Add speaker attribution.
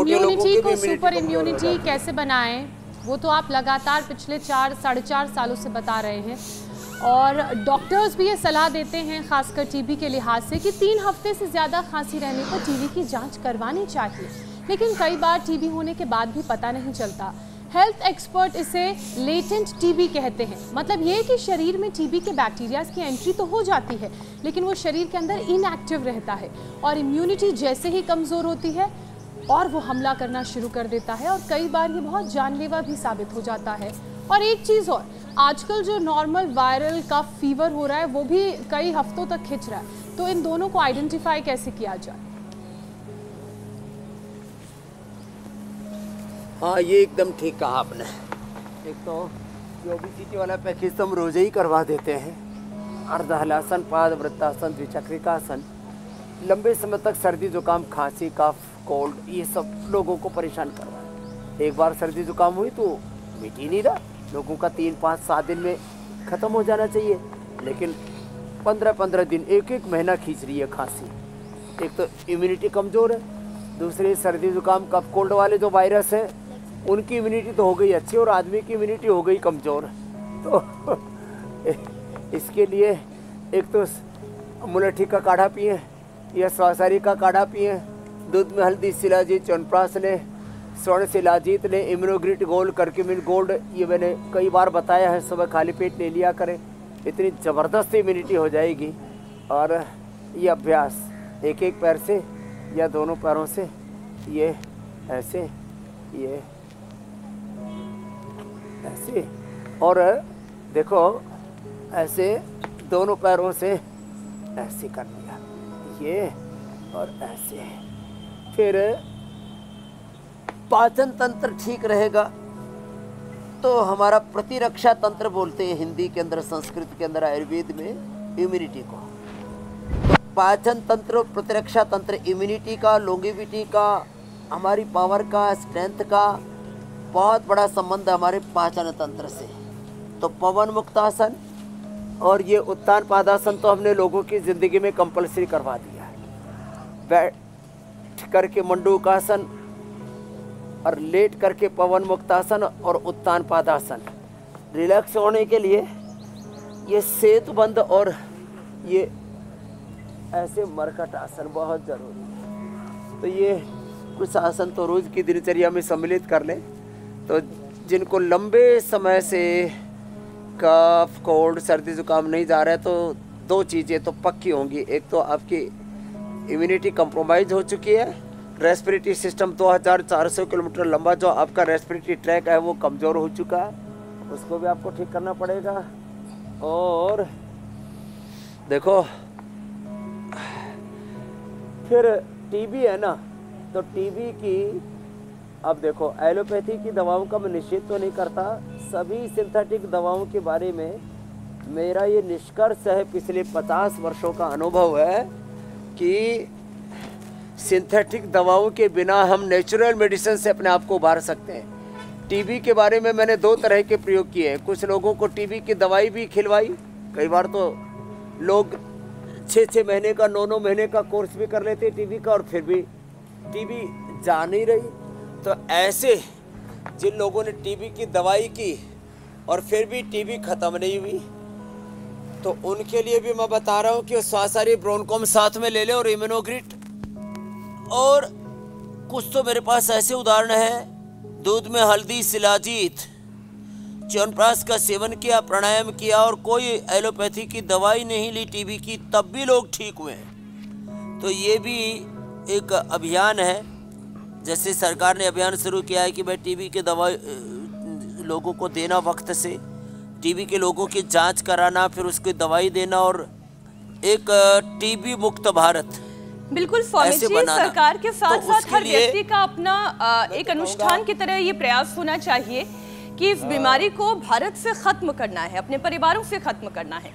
Speaker 1: Immunity को super immunity कैसे बनाएं, वो तो आप लगातार पिछले 4-4.5 सालों से बता रहे हैं और डॉक्टर्स भी ये सलाह देते हैं खासकर टीबी के लिहाज से कि 3 हफ्ते से ज़्यादा खांसी रहने पर टीबी की जांच करवानी चाहिए, लेकिन कई बार टीबी होने के बाद भी पता नहीं चलता। हेल्थ एक्सपर्ट इसे लेटेंट टीबी कहते हैं, मतलब ये कि शरीर में टीबी के बैक्टीरियाज की एंट्री तो हो जाती है लेकिन वो शरीर के अंदर इनएक्टिव रहता है और इम्यूनिटी जैसे ही कमज़ोर होती है और वो हमला करना शुरू कर देता है और कई बार ये बहुत जानलेवा भी साबित हो जाता है। और एक चीज़ और, आजकल जो नॉर्मल वायरल कफ फीवर हो रहा है वो भी कई हफ्तों तक खिंच रहा है, तो इन दोनों को आइडेंटिफाई कैसे किया जाए?
Speaker 2: हाँ, ये एकदम ठीक कहा आपने। एक तो जो ओबेसिटी वाला पैकेज तो हम रोजे ही करवा देते हैं, अर्धहलासन, पादवृत्तासन, द्विचक्रिकासन। लंबे समय तक सर्दी जुकाम, खांसी, कफ, कोल्ड, ये सब लोगों को परेशान कर रहा है। एक बार सर्दी जुकाम हुई तो मिट ही नहीं रहा। लोगों का 3, 5, 7 दिन में ख़त्म हो जाना चाहिए, लेकिन 15-15 दिन, 1-1 महीना खींच रही है खांसी। एक तो इम्यूनिटी कमज़ोर है, दूसरे सर्दी जुकाम, कफ, कोल्ड वाले जो वायरस हैं उनकी इम्यूनिटी तो हो गई अच्छी और आदमी की इम्यूनिटी हो गई कमज़ोर। तो इसके लिए एक तो मुलट्ठी का काढ़ा पिए या स्वासारी का काढ़ा पिए, दूध में हल्दी, शिलाजीत, च्यवनप्राश ने, स्वर्ण शिलाजीत ने, इम्यूनोग्रिट गोल्ड, करक्यूमिन गोल्ड, ये मैंने कई बार बताया है, सुबह खाली पेट ले लिया करें, इतनी ज़बरदस्त इम्यूनिटी हो जाएगी। और ये अभ्यास 1-1 पैर से या दोनों पैरों से, ये ऐसे, ये ऐसे, और देखो ऐसे दोनों पैरों से ऐसे कर लिया, ये और ऐसे। फिर पाचन तंत्र ठीक रहेगा तो हमारा प्रतिरक्षा तंत्र बोलते हैं हिंदी के अंदर, संस्कृत के अंदर, आयुर्वेद में इम्यूनिटी को। तो पाचन तंत्र, प्रतिरक्षा तंत्र, इम्यूनिटी का, लॉन्गेविटी का, हमारी पावर का, स्ट्रेंथ का बहुत बड़ा संबंध हमारे पाचन तंत्र से। तो पवन मुक्तासन और ये उत्तान पादासन तो हमने लोगों की ज़िंदगी में कंपलसरी करवा दिया है। बैठ करके मंडूकासन और लेट करके पवन मुक्तासन और उत्तान पादासन। रिलैक्स होने के लिए ये सेतुबंद और ये ऐसे मरकट आसन बहुत ज़रूरी है। तो ये कुछ आसन तो रोज़ की दिनचर्या में सम्मिलित कर लें। तो जिनको लंबे समय से कफ, कोल्ड, सर्दी जुकाम नहीं जा रहा है तो 2 चीज़ें तो पक्की होंगी। एक तो आपकी इम्यूनिटी कंप्रोमाइज़ हो चुकी है, रेस्पिरेटरी सिस्टम 2400 किलोमीटर लंबा जो आपका रेस्पिरेटरी ट्रैक है वो कमज़ोर हो चुका है, उसको भी आपको ठीक करना पड़ेगा। और देखो फिर टीबी है ना, तो टीबी की, अब देखो एलोपैथी की दवाओं का मैं निषेध तो नहीं करता, सभी सिंथेटिक दवाओं के बारे में मेरा ये निष्कर्ष है, पिछले 50 वर्षों का अनुभव है कि सिंथेटिक दवाओं के बिना हम नेचुरल मेडिसिन से अपने आप को उभार सकते हैं। टीबी के बारे में मैंने 2 तरह के प्रयोग किए हैं। कुछ लोगों को टीबी की दवाई भी खिलवाई, कई बार तो लोग 6-6 महीने का, 9-9 महीने का कोर्स भी कर लेते टीबी का और फिर भी टीबी जा नहीं रही। तो ऐसे जिन लोगों ने टीबी की दवाई की और फिर भी टीबी ख़त्म नहीं हुई, तो उनके लिए भी मैं बता रहा हूँ कि स्वासारी ब्रोनकॉम साथ में ले ले और इम्यूनोग्रिट। और कुछ तो मेरे पास ऐसे उदाहरण हैं, दूध में हल्दी, शिलाजीत, च्यवनप्राश का सेवन किया, प्राणायाम किया और कोई एलोपैथी की दवाई नहीं ली टीबी की, तब भी लोग ठीक हुए हैं। तो ये भी एक अभियान है, जैसे सरकार ने अभियान शुरू किया है कि भाई टीबी के दवाई लोगों को देना, वक्त से टीबी के लोगों की जांच कराना, फिर उसकी दवाई देना और एक टीबी मुक्त भारत
Speaker 1: बिल्कुल स्वामी जी, सरकार के साथ साथ हर व्यक्ति का अपना एक अनुष्ठान की तरह ये प्रयास होना चाहिए कि इस बीमारी को भारत से खत्म करना है, अपने परिवारों से खत्म करना है।